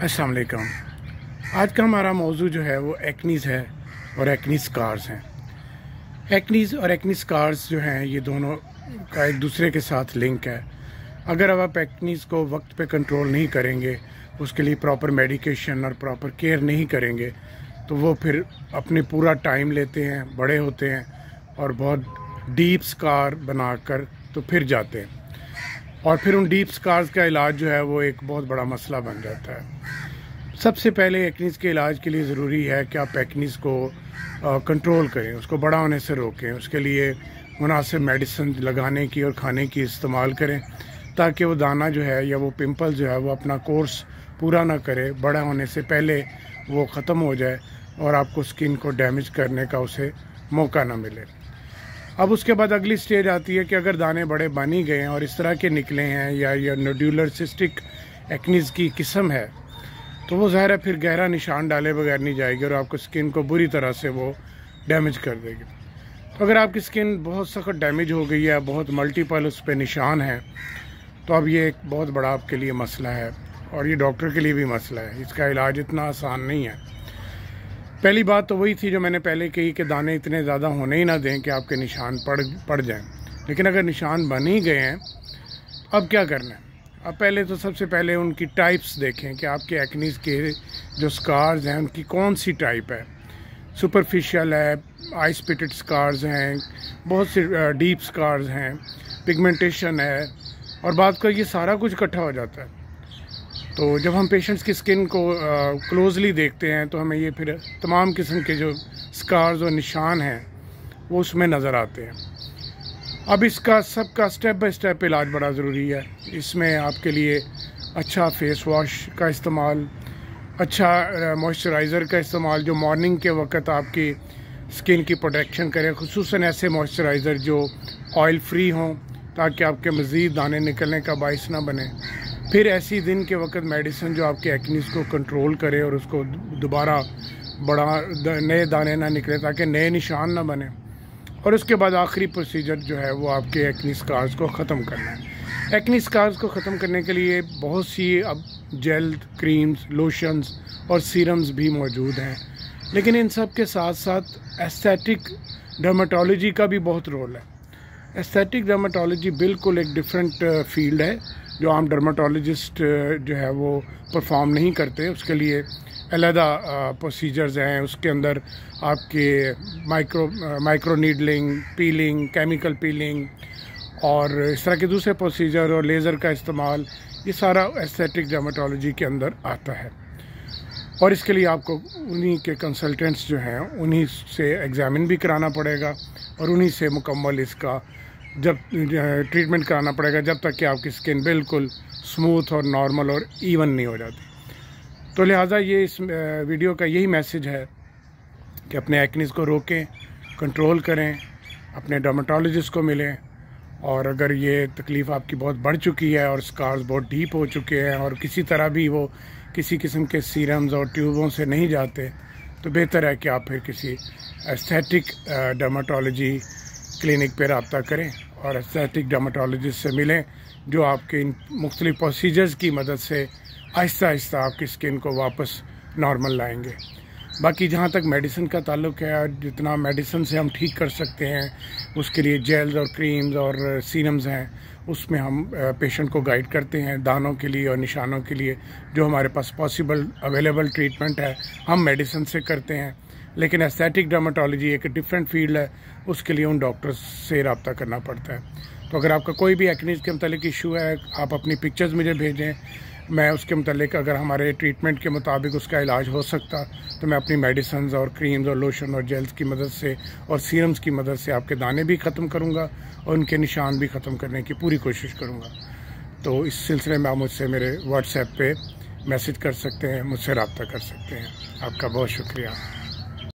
अस्सलाम वालेकुम। आज का हमारा मौजू जो है वो एक्नीज़ है और एक्नी स्कार्स हैं। एक्नीज़ और एक्नी स्कार्स जो हैं ये दोनों का एक दूसरे के साथ लिंक है। अगर अब आप एक्नीज़ को वक्त पे कंट्रोल नहीं करेंगे, उसके लिए प्रॉपर मेडिकेशन और प्रॉपर केयर नहीं करेंगे, तो वो फिर अपने पूरा टाइम लेते हैं, बड़े होते हैं और बहुत डीप स्कार बनाकर तो फिर जाते हैं। और फिर उन डीप स्कार्स का इलाज जो है वो एक बहुत बड़ा मसला बन जाता है। सबसे पहले एक्नीज़ के इलाज के लिए ज़रूरी है कि आप एक्नीज़ को कंट्रोल करें, उसको बड़ा होने से रोकें। उसके लिए मुनासिब मेडिसिन लगाने की और खाने की इस्तेमाल करें ताकि वो दाना जो है या वो पिंपल जो है वो अपना कोर्स पूरा ना करे, बड़ा होने से पहले वो ख़त्म हो जाए और आपको स्किन को डैमेज करने का उसे मौका ना मिले। अब उसके बाद अगली स्टेज आती है कि अगर दाने बड़े बन ही गए हैं और इस तरह के निकले हैं या नोड्यूलर सिस्टिक एक्नीज़ की किस्म है, तो वो ज़ाहिर है फिर गहरा निशान डाले बगैर नहीं जाएगी और आपको स्किन को बुरी तरह से वो डैमेज कर देगी। तो अगर आपकी स्किन बहुत सख्त डैमेज हो गई है, बहुत मल्टीपल उस पर निशान है, तो अब ये एक बहुत बड़ा आपके लिए मसला है और ये डॉक्टर के लिए भी मसला है। इसका इलाज इतना आसान नहीं है। पहली बात तो वही थी जो मैंने पहले कही कि दाने इतने ज़्यादा होने ही ना दें कि आपके निशान पड़ जाएं। लेकिन अगर निशान बन ही गए हैं, अब क्या करना है? अब पहले तो सबसे पहले उनकी टाइप्स देखें कि आपके एक्नीज़ के जो स्कार्स हैं उनकी कौन सी टाइप है। सुपरफिशियल है, आई स्पिटेड स्कार्स हैं, बहुत से डीप स्कार्स हैं, पिगमेंटेशन है, और बात का ये सारा कुछ इकट्ठा हो जाता है। तो जब हम पेशेंट्स की स्किन को क्लोजली देखते हैं तो हमें ये फिर तमाम किस्म के जो स्कार्स और निशान हैं वो उसमें नज़र आते हैं। अब इसका सबका स्टेप बाय स्टेप इलाज बड़ा ज़रूरी है। इसमें आपके लिए अच्छा फेस वॉश का इस्तेमाल, अच्छा मॉइस्चराइज़र का इस्तेमाल जो मॉर्निंग के वक्त आपकी स्किन की प्रोटेक्शन करे, खुसूसन ऐसे मॉइस्चराइज़र जो ऑयल फ्री हों ताकि आपके मज़ीद दाने निकलने का बाइस ना बने। फिर ऐसी दिन के वक्त मेडिसिन जो आपके एक्नीज़ को कंट्रोल करे और उसको दोबारा नए दाने ना निकले ताकि नए निशान ना बने। और उसके बाद आखिरी प्रोसीजर जो है वो आपके एक्नी स्कार्स को ख़त्म करना है। एक्नी स्कार्स को ख़त्म करने के लिए बहुत सी अब जेल, क्रीम्स, लोशंस और सीरम्स भी मौजूद हैं, लेकिन इन सब के साथ साथ एस्थेटिक डर्मेटोलॉजी का भी बहुत रोल है। एस्थेटिक डर्मेटोलॉजी बिल्कुल एक डिफरेंट फील्ड है जो आम डर्मेटोलॉजिस्ट जो है वो परफॉर्म नहीं करते। उसके लिए अलहदा प्रोसीजर्स हैं। उसके अंदर आपके micro needling, piling, chemical peeling और इस तरह के दूसरे प्रोसीजर और लेज़र का इस्तेमाल, ये सारा एस्थेटिक डर्मेटोलॉजी के अंदर आता है। और इसके लिए आपको उन्हीं के कंसल्टेंट्स जो हैं उन्हीं से एग्ज़ामिन भी कराना पड़ेगा और उन्हीं से मुकम्मल इसका जब ट्रीटमेंट कराना पड़ेगा जब तक कि आपकी स्किन बिल्कुल स्मूथ और नॉर्मल और इवन नहीं हो जाती। तो लिहाजा ये इस वीडियो का यही मैसेज है कि अपने एक्नीज़ को रोकें, कंट्रोल करें, अपने डर्मेटोलॉजिस्ट को मिलें। और अगर ये तकलीफ़ आपकी बहुत बढ़ चुकी है और स्कार्स बहुत डीप हो चुके हैं और किसी तरह भी वो किसी किस्म के सीरम्स और ट्यूबों से नहीं जाते, तो बेहतर है कि आप फिर किसी एस्थेटिक डर्मेटोलॉजी क्लिनिक पे रब्ता करें और एस्थेटिक डर्मेटोलॉजिस्ट से मिलें जो आपके इन मुख्तलिफ प्रोसीजर्स की मदद से आहिस्ता आहिस्ता आपकी स्किन को वापस नॉर्मल लाएंगे। बाकी जहाँ तक मेडिसिन का ताल्लुक़ है, जितना मेडिसिन से हम ठीक कर सकते हैं उसके लिए जेल्स और क्रीम्स और सीरम्स हैं, उसमें हम पेशेंट को गाइड करते हैं। दानों के लिए और निशानों के लिए जो हमारे पास पॉसिबल अवेलेबल ट्रीटमेंट है हम मेडिसिन से करते हैं। लेकिन एस्थेटिक डर्मेटोलॉजी एक डिफरेंट फील्ड है, उसके लिए उन डॉक्टर्स से रब्ता करना पड़ता है। तो अगर आपका कोई भी एक्नीज़ के मतलब इशू है, आप अपनी पिक्चर्स मुझे भेजें, मैं उसके मतलब अगर हमारे ट्रीटमेंट के मुताबिक उसका इलाज हो सकता तो मैं अपनी मेडिसिन और क्रीम्स और लोशन और जेल्स की मदद से और सीरम्स की मदद से आपके दाने भी ख़त्म करूँगा और उनके निशान भी ख़त्म करने की पूरी कोशिश करूँगा। तो इस सिलसिले में आप मुझसे मेरे व्हाट्सएप पे मैसेज कर सकते हैं, मुझसे रब्ता कर सकते हैं। आपका बहुत शुक्रिया।